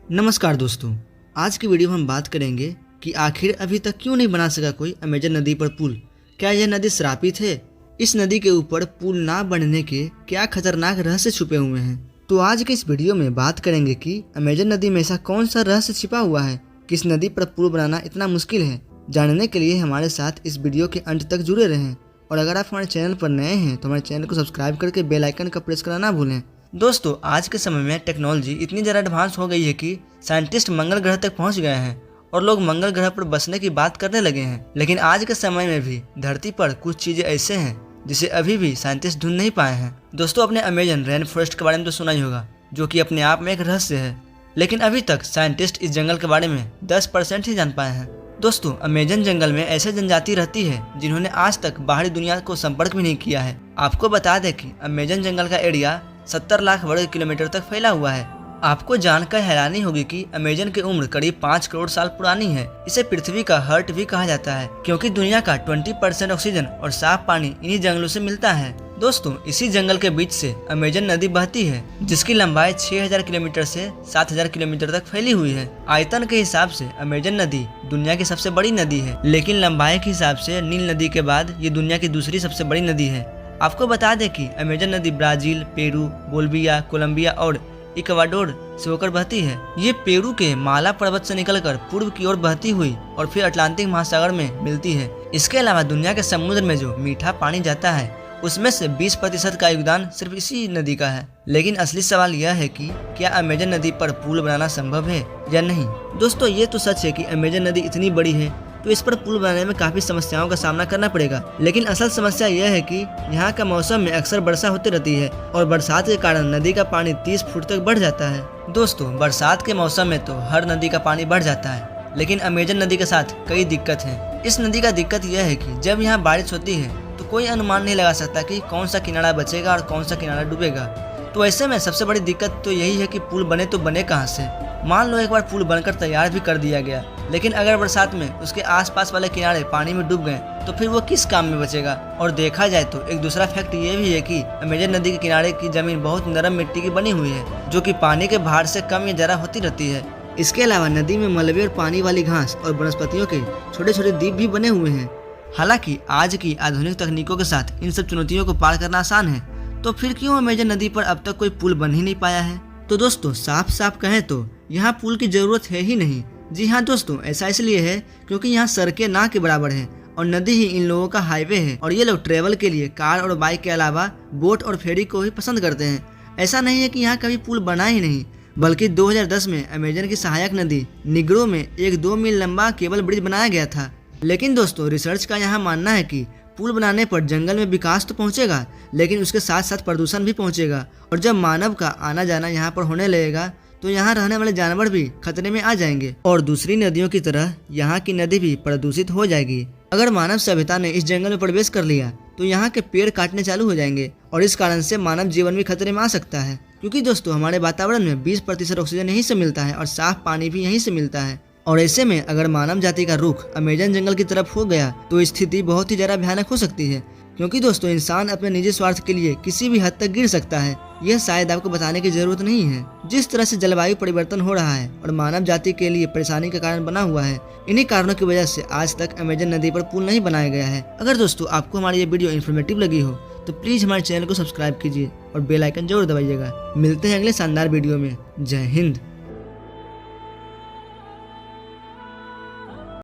नमस्कार दोस्तों, आज की वीडियो में हम बात करेंगे कि आखिर अभी तक क्यों नहीं बना सका कोई अमेजन नदी पर पुल। क्या यह नदी श्रापित है? इस नदी के ऊपर पुल ना बनने के क्या खतरनाक रहस्य छुपे हुए हैं? तो आज के इस वीडियो में बात करेंगे कि अमेजन नदी में ऐसा कौन सा रहस्य छिपा हुआ है कि इस नदी पर पुल बनाना इतना मुश्किल है। जानने के लिए हमारे साथ इस वीडियो के अंत तक जुड़े रहें और अगर आप हमारे चैनल पर नए हैं तो हमारे चैनल को सब्सक्राइब करके बेल आइकन का प्रेस करना ना भूलें। दोस्तों, आज के समय में टेक्नोलॉजी इतनी ज़्यादा एडवांस हो गई है कि साइंटिस्ट मंगल ग्रह तक पहुंच गए हैं और लोग मंगल ग्रह पर बसने की बात करने लगे हैं। लेकिन आज के समय में भी धरती पर कुछ चीज़ें ऐसे हैं जिसे अभी भी साइंटिस्ट ढूंढ नहीं पाए हैं। दोस्तों, अपने अमेजन रेन फॉरेस्ट के बारे में तो सुना ही होगा, जो कि अपने आप में एक रहस्य है। लेकिन अभी तक साइंटिस्ट इस जंगल के बारे में 10% ही जान पाए हैं। दोस्तों, अमेजन जंगल में ऐसे जनजाति रहती है जिन्होंने आज तक बाहरी दुनिया को संपर्क भी नहीं किया है। आपको बता दें कि अमेजन जंगल का एरिया 70 लाख वर्ग किलोमीटर तक फैला हुआ है। आपको जानकर हैरानी होगी कि अमेजन की उम्र करीब 5 करोड़ साल पुरानी है। इसे पृथ्वी का हार्ट भी कहा जाता है क्योंकि दुनिया का 20% ऑक्सीजन और साफ पानी इन्हीं जंगलों से मिलता है। दोस्तों, इसी जंगल के बीच से अमेजन नदी बहती है जिसकी लंबाई 6000 किलोमीटर से 7000 किलोमीटर तक फैली हुई है। आयतन के हिसाब से अमेजन नदी दुनिया की सबसे बड़ी नदी है, लेकिन लंबाई के हिसाब से नील नदी के बाद ये दुनिया की दूसरी सबसे बड़ी नदी है। आपको बता दें कि अमेजन नदी ब्राजील, पेरू, बोलिविया, कोलंबिया और इक्वाडोर से होकर बहती है। ये पेरू के माला पर्वत से निकलकर पूर्व की ओर बहती हुई और फिर अटलांटिक महासागर में मिलती है। इसके अलावा दुनिया के समुद्र में जो मीठा पानी जाता है उसमें से 20% का योगदान सिर्फ इसी नदी का है। लेकिन असली सवाल यह है कि क्या अमेजन नदी पर पुल बनाना संभव है या नहीं। दोस्तों, ये तो सच है कि अमेजन नदी इतनी बड़ी है तो इस पर पुल बनाने में काफी समस्याओं का सामना करना पड़ेगा। लेकिन असल समस्या यह है कि यहाँ का मौसम में अक्सर वर्षा होती रहती है और बरसात के कारण नदी का पानी 30 फुट तक बढ़ जाता है। दोस्तों, बरसात के मौसम में तो हर नदी का पानी बढ़ जाता है, लेकिन अमेजन नदी के साथ कई दिक्कत है। इस नदी का दिक्कत यह है कि जब यहाँ बारिश होती है तो कोई अनुमान नहीं लगा सकता कि कौन सा किनारा बचेगा और कौन सा किनारा डूबेगा। तो ऐसे में सबसे बड़ी दिक्कत तो यही है कि पुल बने तो बने कहाँ से। मान लो एक बार पुल बनकर तैयार भी कर दिया गया, लेकिन अगर बरसात में उसके आसपास वाले किनारे पानी में डूब गए तो फिर वो किस काम में बचेगा। और देखा जाए तो एक दूसरा फैक्ट ये भी है कि अमेजन नदी के किनारे की जमीन बहुत नरम मिट्टी की बनी हुई है, जो कि पानी के भार से कम या जरा होती रहती है। इसके अलावा नदी में मलबे और पानी वाली घास और वनस्पतियों के छोटे छोटे द्वीप भी बने हुए हैं। हालांकि आज की आधुनिक तकनीकों के साथ इन सब चुनौतियों को पार करना आसान है, तो फिर क्यों अमेजन नदी पर अब तक कोई पुल बन ही नहीं पाया है। तो दोस्तों, साफ साफ कहें तो यहाँ पुल की जरूरत है ही नहीं। जी हाँ दोस्तों, ऐसा इसलिए है क्योंकि यहाँ सड़कें ना के बराबर हैं और नदी ही इन लोगों का हाईवे है और ये लोग ट्रेवल के लिए कार और बाइक के अलावा बोट और फेरी को ही पसंद करते हैं। ऐसा नहीं है कि यहाँ कभी पुल बना ही नहीं, बल्कि 2010 में अमेजन की सहायक नदी निग्रो में एक 2 मील लंबा केबल ब्रिज बनाया गया था। लेकिन दोस्तों, रिसर्च का यहाँ मानना है कि पुल बनाने पर जंगल में विकास तो पहुंचेगा, लेकिन उसके साथ साथ प्रदूषण भी पहुंचेगा और जब मानव का आना जाना यहाँ पर होने लगेगा तो यहाँ रहने वाले जानवर भी खतरे में आ जाएंगे और दूसरी नदियों की तरह यहाँ की नदी भी प्रदूषित हो जाएगी। अगर मानव सभ्यता ने इस जंगल में प्रवेश कर लिया तो यहाँ के पेड़ काटने चालू हो जाएंगे और इस कारण से मानव जीवन भी खतरे में आ सकता है, क्योंकि दोस्तों हमारे वातावरण में 20% ऑक्सीजन यहीं से मिलता है और साफ पानी भी यहीं से मिलता है। और ऐसे में अगर मानव जाति का रुख अमेजन जंगल की तरफ हो गया तो स्थिति बहुत ही ज्यादा भयानक हो सकती है, क्योंकि दोस्तों इंसान अपने निजी स्वार्थ के लिए किसी भी हद तक गिर सकता है। यह शायद आपको बताने की जरूरत नहीं है। जिस तरह से जलवायु परिवर्तन हो रहा है और मानव जाति के लिए परेशानी का कारण बना हुआ है, इन्हीं कारणों की वजह से आज तक अमेजन नदी पर पुल नहीं बनाया गया है। अगर दोस्तों आपको हमारी ये वीडियो इन्फॉर्मेटिव लगी हो तो प्लीज हमारे चैनल को सब्सक्राइब कीजिए और बेल आइकन जरूर दबाइएगा। मिलते हैं अगले शानदार वीडियो में। जय हिंद।